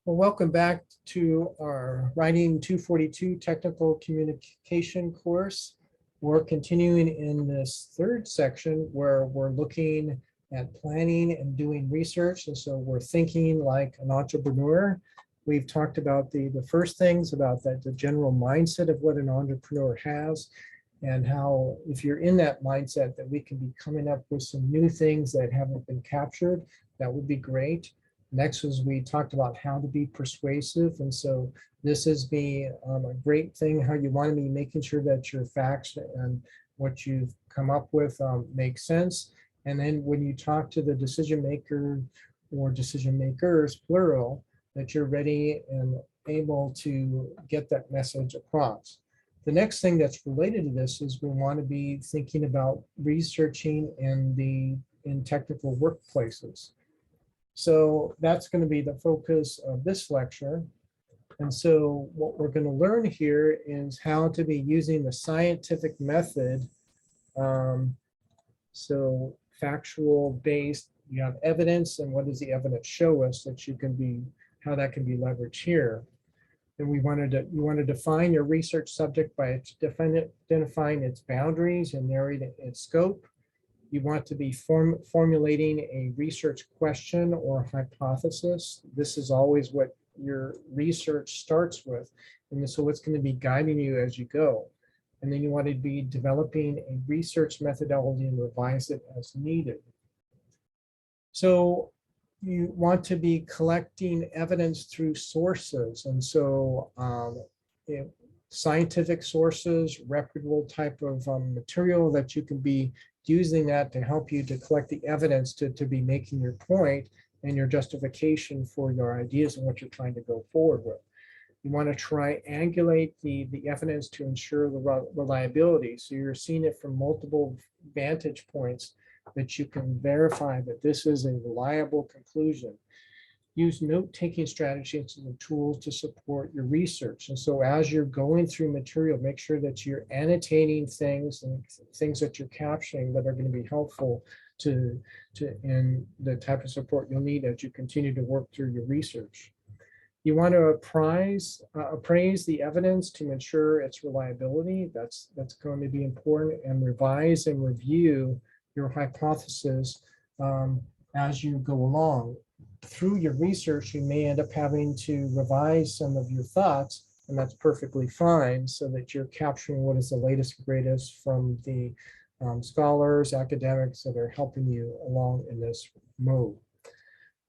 Well, welcome back to our Writing 242 Technical Communication course. We're continuing in this third section where we're looking at planning and doing research. And so we're thinking like an entrepreneur. We've talked about the first things about that, the general mindset of what an entrepreneur has, and how if you're in that mindset that we can be coming up with some new things that haven't been captured, that would be great. Next was we talked about how to be persuasive. And so this is a great thing, how you want to be making sure that your facts and what you've come up with makes sense. And then when you talk to the decision maker or decision makers, plural, that you're ready and able to get that message across. The next thing that's related to this is we want to be thinking about researching in technical workplaces. So that's going to be the focus of this lecture. And so what we're going to learn here is how to be using the scientific method. So factual based, you have evidence, and what does the evidence show us that you can be, how that can be leveraged here. And you want to define your research subject by identifying its boundaries and narrowing its scope. You want to be formulating a research question or hypothesis. This is always what your research starts with. And so it's going to be guiding you as you go. And then you want to be developing a research methodology and revise it as needed. So you want to be collecting evidence through sources. And so scientific sources, reputable type of material that you can be using that to help you to collect the evidence to be making your point and your justification for your ideas and what you're trying to go forward with. You want to triangulate the evidence to ensure the reliability. So you're seeing it from multiple vantage points that you can verify that this is a reliable conclusion. Use note-taking strategies and tools to support your research. And so as you're going through material, make sure that you're annotating things and things that you're capturing that are going to be helpful to in the type of support you'll need as you continue to work through your research. You want to appraise the evidence to ensure its reliability. That's going to be important, and revise and review your hypothesis as you go along. Through your research, you may end up having to revise some of your thoughts, and that's perfectly fine, so that you're capturing what is the latest and greatest from the scholars, academics that are helping you along in this mode.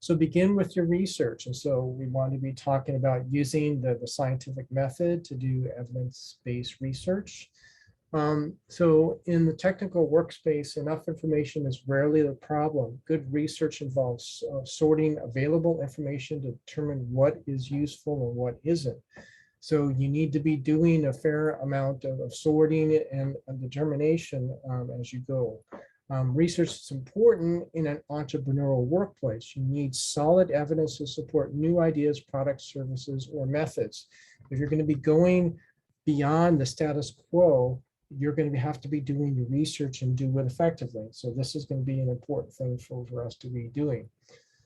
So begin with your research. And so we want to be talking about using the scientific method to do evidence-based research. So in the technical workspace, enough information is rarely the problem. Good research involves sorting available information to determine what is useful and what isn't. So you need to be doing a fair amount of sorting and determination as you go. Research is important in an entrepreneurial workplace. You need solid evidence to support new ideas, products, services, or methods. If you're going to be going beyond the status quo, you're going to have to be doing your research and do it effectively. So this is going to be an important thing for us to be doing.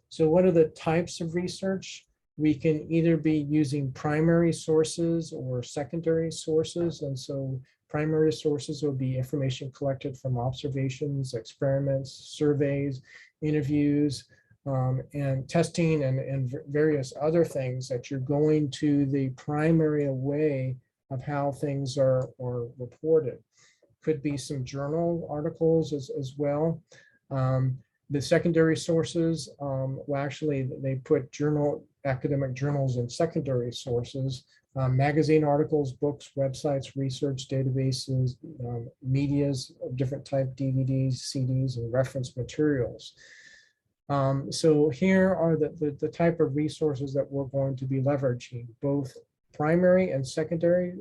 So what are the types of research? We can either be using primary sources or secondary sources. And so primary sources will be information collected from observations, experiments, surveys, interviews, and testing and various other things that you're going to the primary way of how things are reported. Could be some journal articles as well. The secondary sources, well, actually, they put academic journals in secondary sources. Magazine articles, books, websites, research databases, medias of different type, DVDs, CDs, and reference materials. So here are the type of resources that we're going to be leveraging, both primary and secondary.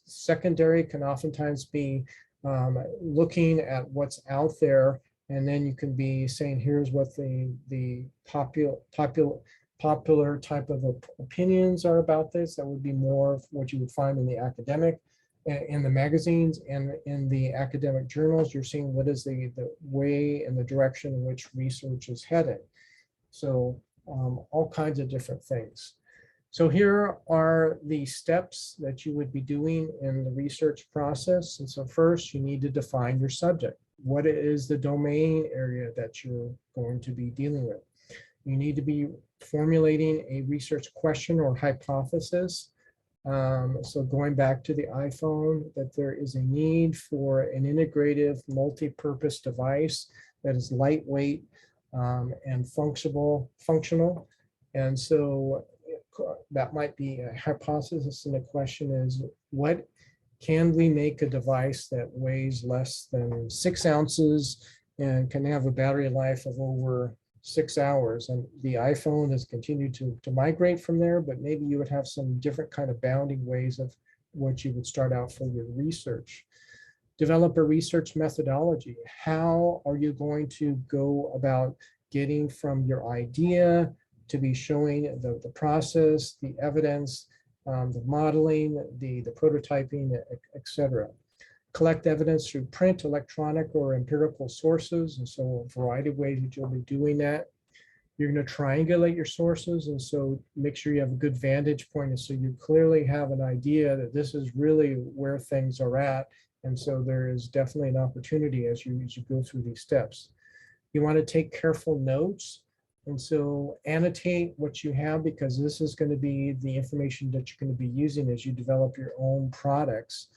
Secondary can oftentimes be looking at what's out there, and then you can be saying, here's what the popular type of opinions are about this. That would be more of what you would find in the academic, in the magazines, and in the academic journals. You're seeing what is the way and the direction in which research is headed. So all kinds of different things. So here are the steps that you would be doing in the research process. And so first, you need to define your subject. What is the domain area that you're going to be dealing with? You need to be formulating a research question or hypothesis. So going back to the iPhone, that there is a need for an integrative multi-purpose device that is lightweight and functional. And so that might be a hypothesis, and the question is, what can we make a device that weighs less than 6 ounces and can have a battery life of over 6 hours? And the iPhone has continued to migrate from there, but maybe you would have some different kind of bounding ways of what you would start out for your research. Develop a research methodology. How are you going to go about getting from your idea to be showing the process, the evidence, the modeling, the prototyping, etc. Collect evidence through print, electronic, or empirical sources. And so a variety of ways that you'll be doing that. You're going to triangulate your sources. And so make sure you have a good vantage point. And so you clearly have an idea that this is really where things are at. And so there is definitely an opportunity as you go through these steps. You want to take careful notes. And so annotate what you have, because this is going to be the information that you're going to be using as you develop your own products.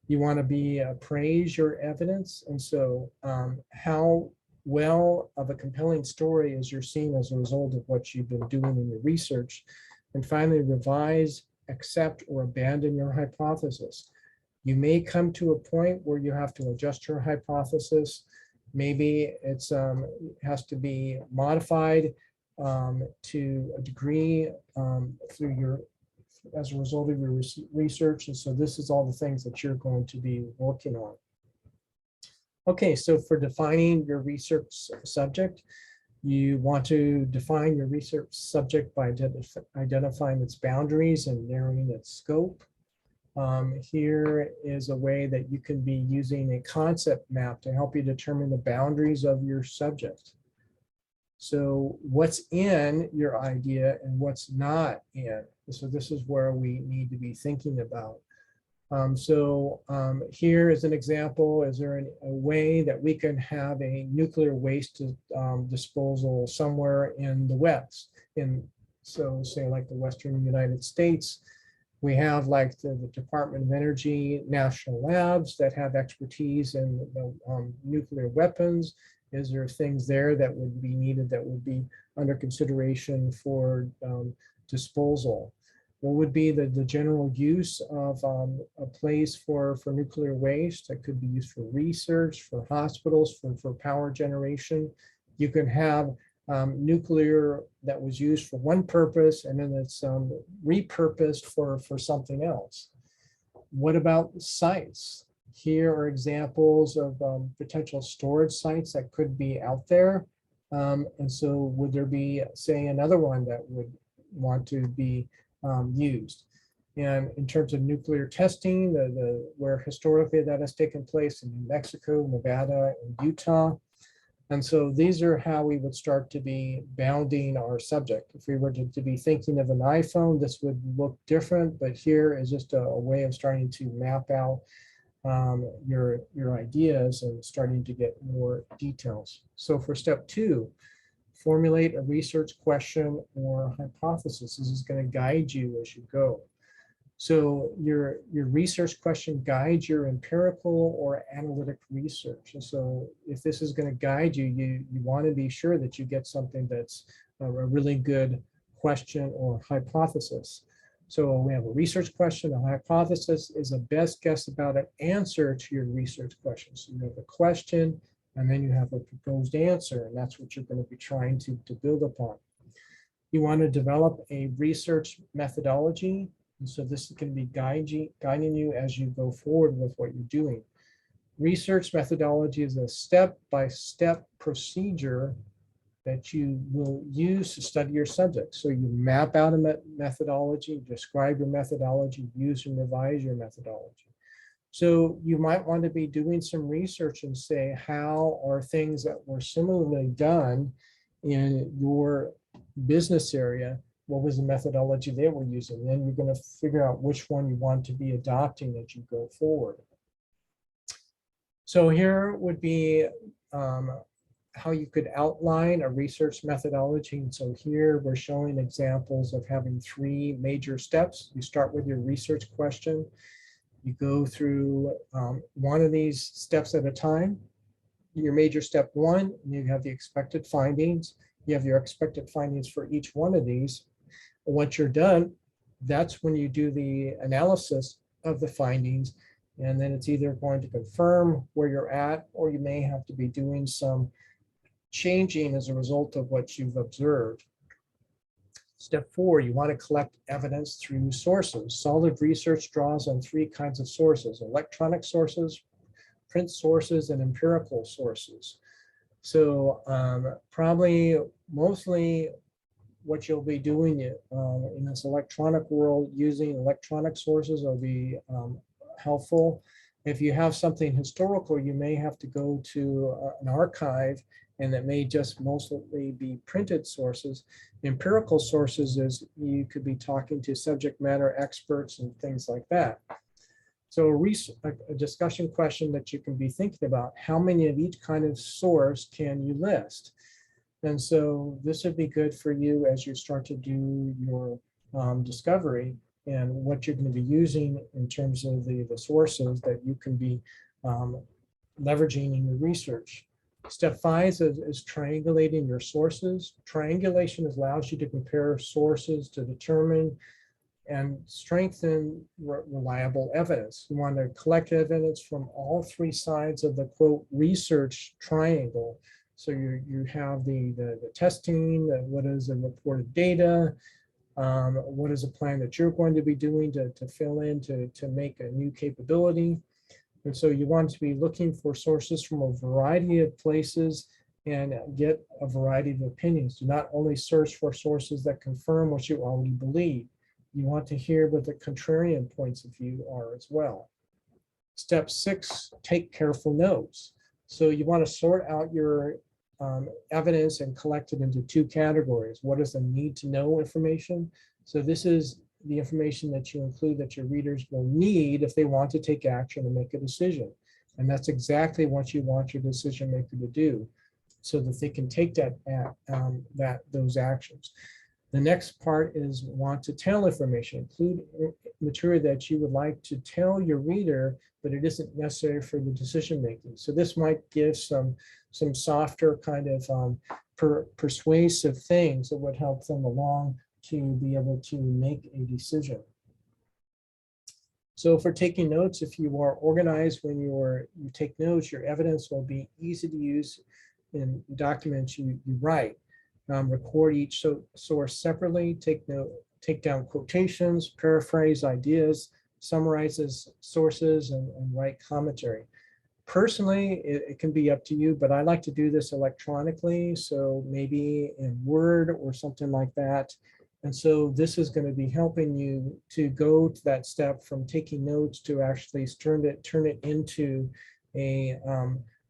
You want to appraise your evidence. And so how well of a compelling story is you're seeing as a result of what you've been doing in your research. And finally, revise, accept, or abandon your hypothesis. You may come to a point where you have to adjust your hypothesis. Maybe it has to be modified to a degree as a result of your research. And so this is all the things that you're going to be working on. Okay, so for defining your research subject, you want to define your research subject by identifying its boundaries and narrowing its scope. Here is a way that you can be using a concept map to help you determine the boundaries of your subject. So what's in your idea and what's not in. So this is where we need to be thinking about. Here is an example. Is there a way that we can have a nuclear waste disposal somewhere in the West? So say like the Western United States, we have like the Department of Energy national labs that have expertise in nuclear weapons. Is there things there that would be needed that would be under consideration for disposal? What would be the general use of a place for nuclear waste that could be used for research, for hospitals, for power generation? You can have nuclear that was used for one purpose and then it's repurposed for something else. What about sites? Here are examples of potential storage sites that could be out there. And so would there be, say, another one that would want to be used? And in terms of nuclear testing, where historically that has taken place in New Mexico, Nevada, and Utah. And so these are how we would start to be bounding our subject. If we were to be thinking of an iPhone, this would look different, but here is just a way of starting to map out your ideas and starting to get more details. So for step 2, formulate a research question or hypothesis. This is going to guide you as you go. So your research question guides your empirical or analytic research. And so if this is going to guide you, you want to be sure that you get something that's a really good question or hypothesis. So we have a research question. A hypothesis is a best guess about an answer to your research question. So you have a question, and then you have a proposed answer, and that's what you're going to be trying to build upon. You want to develop a research methodology. And so this can be guiding you as you go forward with what you're doing. Research methodology is a step-by-step procedure that you will use to study your subject. So you map out a methodology, describe your methodology, use and revise your methodology. So you might want to be doing some research and say, how are things that were similarly done in your business area what was the methodology they were using. Then you're going to figure out which one you want to be adopting as you go forward. So here would be how you could outline a research methodology. And so here we're showing examples of having 3 major steps. You start with your research question. You go through one of these steps at a time. Your major step 1, you have the expected findings. You have your expected findings for each one of these. Once you're done, that's when you do the analysis of the findings. And then it's either going to confirm where you're at, or you may have to be doing some changing as a result of what you've observed. Step 4, you want to collect evidence through sources. Solid research draws on 3 kinds of sources: electronic sources, print sources, and empirical sources. So probably mostly what you'll be doing in this electronic world, using electronic sources will be helpful. If you have something historical, you may have to go to an archive, and that may just mostly be printed sources. Empirical sources is you could be talking to subject matter experts and things like that. So a discussion question that you can be thinking about: how many of each kind of source can you list? And so this would be good for you as you start to do your discovery, and what you're going to be using in terms of the sources that you can be leveraging in your research. Step 5 is triangulating your sources. Triangulation allows you to compare sources to determine and strengthen reliable evidence. You want to collect evidence from all 3 sides of the quote research triangle. So you have the testing, what is the reported data, what is a plan that you're going to be doing to fill in to make a new capability. And so you want to be looking for sources from a variety of places and get a variety of opinions. Do not only search for sources that confirm what you already believe. You want to hear what the contrarian points of view are as well. Step 6, take careful notes. So you want to sort out your evidence and collect it into 2 categories. What is the need to know information? So this is the information that you include that your readers will need if they want to take action and make a decision. And that's exactly what you want your decision maker to do, so that they can take those actions. The next part is want to tell information. Include material that you would like to tell your reader, but it isn't necessary for the decision making. So this might give some softer kind of persuasive things that would help them along to be able to make a decision. So for taking notes, if you are organized when you take notes, your evidence will be easy to use in documents you write. Record each source separately, take down quotations, paraphrase ideas, summarizes sources, and write commentary. Personally, it can be up to you, but I like to do this electronically, so maybe in Word or something like that. And so this is going to be helping you to go to that step from taking notes to actually turn it into a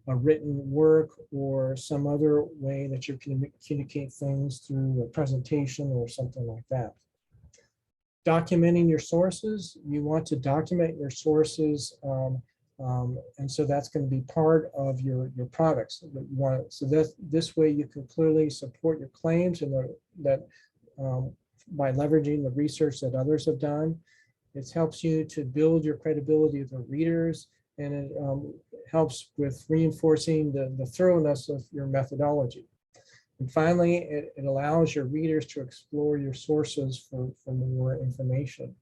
written work or some other way that you can communicate things through a presentation or something like that. Documenting your sources, you want to document your sources, and so that's going to be part of your products. So this way you can clearly support your claims, and by leveraging the research that others have done. It helps you to build your credibility with the readers, and it helps with reinforcing the thoroughness of your methodology. And finally, it allows your readers to explore your sources for more information.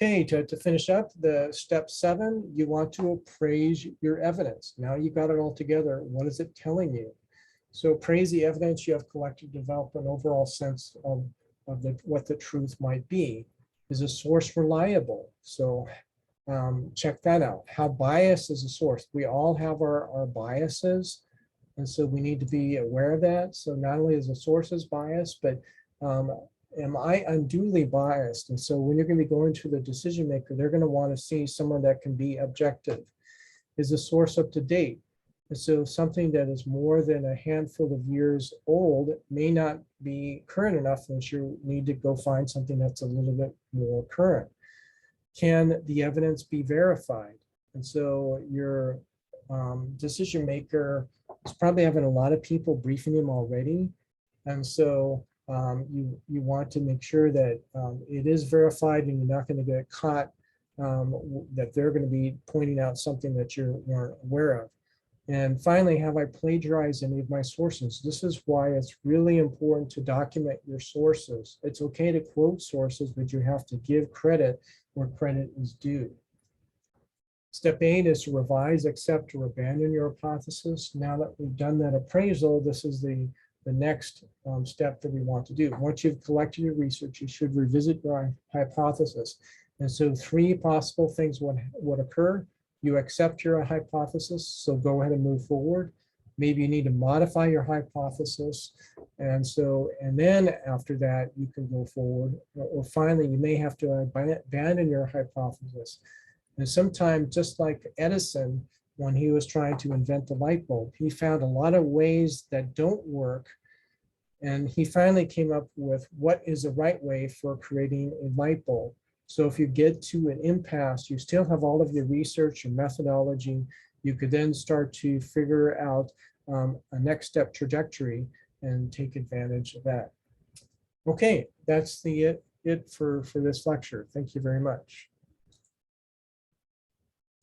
Okay, to finish up, the step 7, you want to appraise your evidence. Now you've got it all together. What is it telling you? So appraise the evidence you have collected to develop an overall sense of what the truth might be. Is a source reliable? So check that out. How biased is a source? We all have our biases, and so we need to be aware of that. So not only is the sources biased, but am I unduly biased? And so when you're going to be going to the decision maker, they're going to want to see someone that can be objective. Is the source up to date? And so something that is more than a handful of years old may not be current enough, and you need to go find something that's a little bit more current. Can the evidence be verified? And so your decision maker is probably having a lot of people briefing him already. And so you want to make sure that it is verified and you're not going to get caught, that they're going to be pointing out something that you weren't aware of. And finally, have I plagiarized any of my sources? This is why it's really important to document your sources. It's okay to quote sources, but you have to give credit where credit is due. Step 8 is to revise, accept, or abandon your hypothesis. Now that we've done that appraisal, this is the next step that we want to do. Once you've collected your research, you should revisit your hypothesis. And so 3 possible things would occur. You accept your hypothesis, so go ahead and move forward. Maybe you need to modify your hypothesis. And then after that, you can go forward. Or finally, you may have to abandon your hypothesis. And sometimes, just like Edison, when he was trying to invent the light bulb, he found a lot of ways that don't work. And he finally came up with what is the right way for creating a light bulb. So if you get to an impasse, you still have all of your research and methodology. You could then start to figure out a next step trajectory and take advantage of that. Okay, that's it for this lecture. Thank you very much.